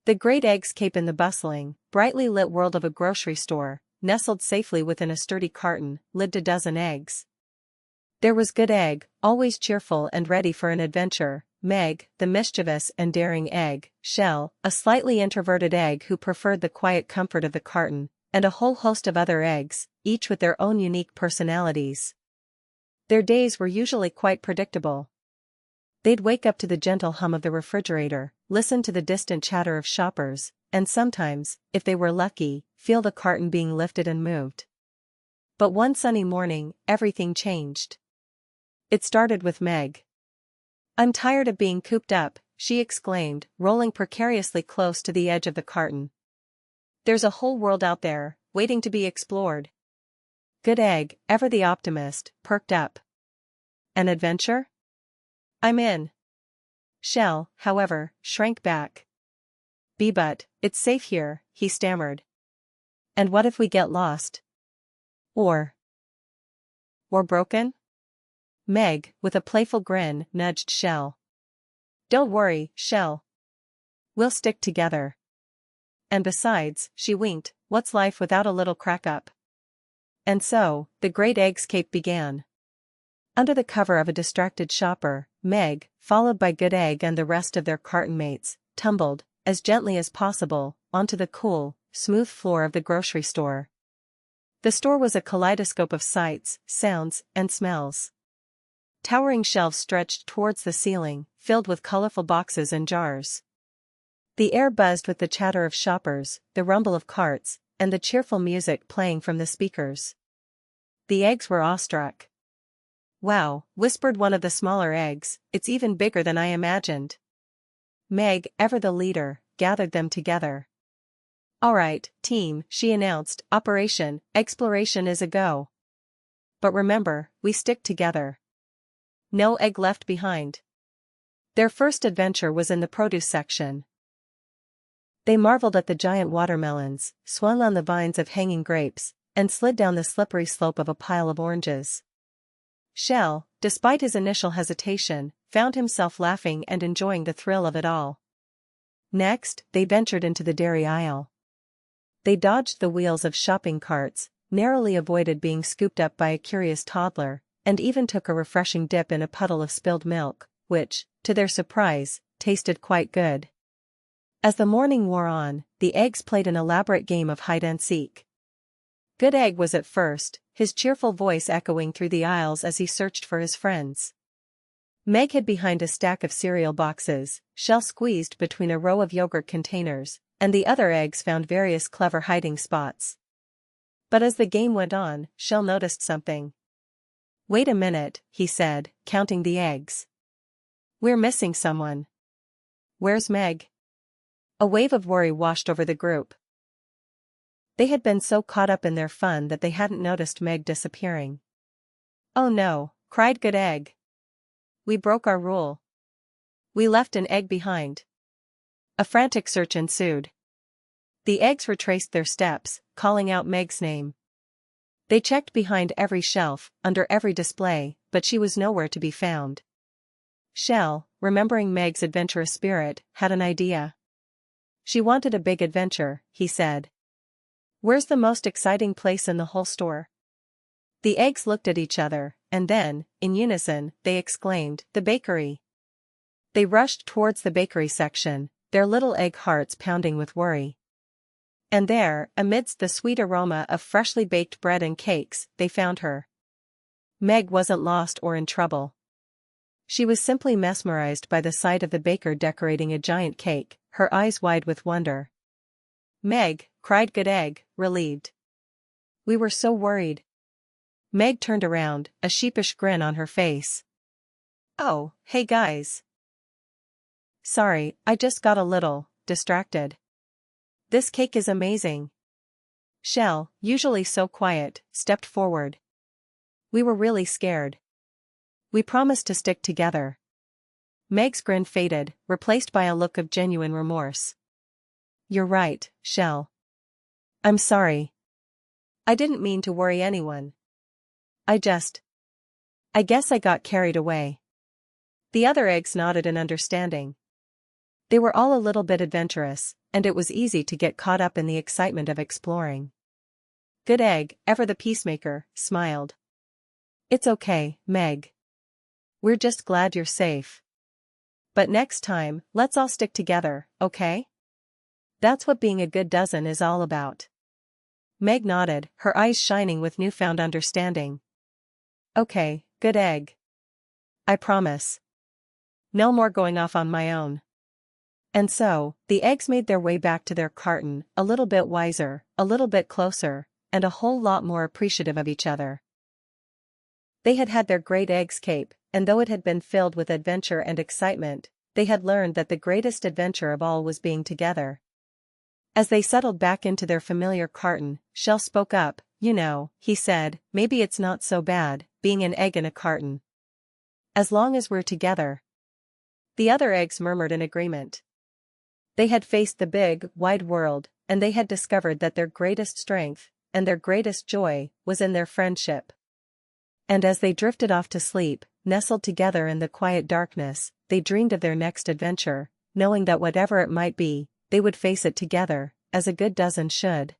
The Great Eggscape in the bustling, brightly lit world of a grocery store, nestled safely within a sturdy carton, lived a dozen eggs. There was Good Egg, always cheerful and ready for an adventure, Meg, the mischievous and daring egg, Shell, a slightly introverted egg who preferred the quiet comfort of the carton, and a whole host of other eggs, each with their own unique personalities. Their days were usually quite predictable. They'd wake up to the gentle hum of the refrigerator, listen to the distant chatter of shoppers, and sometimes, if they were lucky, feel the carton being lifted and moved. But one sunny morning, everything changed. It started with Meg. "I'm tired of being cooped up," she exclaimed, rolling precariously close to the edge of the carton. "There's a whole world out there, waiting to be explored." Good Egg, ever the optimist, perked up. "An adventure? I'm in." Shell, however, shrank back. "But, it's safe here," he stammered. "And what if we get lost? Or broken?" Meg, with a playful grin, nudged Shell. "Don't worry, Shell. We'll stick together. And besides," she winked, "what's life without a little crack-up?" And so, the Great Eggscape began. Under the cover of a distracted shopper, Meg, followed by Good Egg and the rest of their carton mates, tumbled, as gently as possible, onto the cool, smooth floor of the grocery store. The store was a kaleidoscope of sights, sounds, and smells. Towering shelves stretched towards the ceiling, filled with colorful boxes and jars. The air buzzed with the chatter of shoppers, the rumble of carts, and the cheerful music playing from the speakers. The eggs were awestruck. "Wow," whispered one of the smaller eggs, "it's even bigger than I imagined." Meg, ever the leader, gathered them together. "All right, team," she announced, "Operation Exploration is a go. But remember, we stick together. No egg left behind." Their first adventure was in the produce section. They marveled at the giant watermelons, swung on the vines of hanging grapes, and slid down the slippery slope of a pile of oranges. Shell, despite his initial hesitation, found himself laughing and enjoying the thrill of it all. Next, they ventured into the dairy aisle. They dodged the wheels of shopping carts, narrowly avoided being scooped up by a curious toddler, and even took a refreshing dip in a puddle of spilled milk, which, to their surprise, tasted quite good. As the morning wore on, the eggs played an elaborate game of hide-and-seek. Good Egg was at first, his cheerful voice echoing through the aisles as he searched for his friends. Meg hid behind a stack of cereal boxes, Shell squeezed between a row of yogurt containers, and the other eggs found various clever hiding spots. But as the game went on, Shell noticed something. "Wait a minute," he said, counting the eggs. "We're missing someone. Where's Meg?" A wave of worry washed over the group. They had been so caught up in their fun that they hadn't noticed Meg disappearing. "Oh no," cried Good Egg. "We broke our rule. We left an egg behind." A frantic search ensued. The eggs retraced their steps, calling out Meg's name. They checked behind every shelf, under every display, but she was nowhere to be found. Shell, remembering Meg's adventurous spirit, had an idea. She wanted a big adventure, he said. "Where's the most exciting place in the whole store?" The eggs looked at each other, and then, in unison, they exclaimed, "The bakery!" They rushed towards the bakery section, their little egg hearts pounding with worry. And there, amidst the sweet aroma of freshly baked bread and cakes, they found her. Meg wasn't lost or in trouble. She was simply mesmerized by the sight of the baker decorating a giant cake, her eyes wide with wonder. "Meg," cried Good Egg, relieved. "We were so worried." Meg turned around, a sheepish grin on her face. "Oh, hey guys. Sorry, I just got a little distracted. This cake is amazing." Shell, usually so quiet, stepped forward. "We were really scared. We promised to stick together." Meg's grin faded, replaced by a look of genuine remorse. "You're right, Shell. I'm sorry. I didn't mean to worry anyone. I guess I got carried away." The other eggs nodded in understanding. They were all a little bit adventurous, and it was easy to get caught up in the excitement of exploring. Good Egg, ever the peacemaker, smiled. It's okay, Meg. We're just glad you're safe. But next time, let's all stick together, okay? That's what being a good dozen is all about. Meg nodded, her eyes shining with newfound understanding. Okay, Good Egg. I promise. No more going off on my own. And so, the eggs made their way back to their carton, a little bit wiser, a little bit closer, and a whole lot more appreciative of each other. They had had their Great Eggscape, and though it had been filled with adventure and excitement, they had learned that the greatest adventure of all was being together. As they settled back into their familiar carton, Shell spoke up. You know, he said, maybe it's not so bad, being an egg in a carton. As long as we're together. The other eggs murmured in agreement. They had faced the big, wide world, and they had discovered that their greatest strength, and their greatest joy, was in their friendship. And as they drifted off to sleep, nestled together in the quiet darkness, they dreamed of their next adventure, knowing that whatever it might be, they would face it together, as a good dozen should.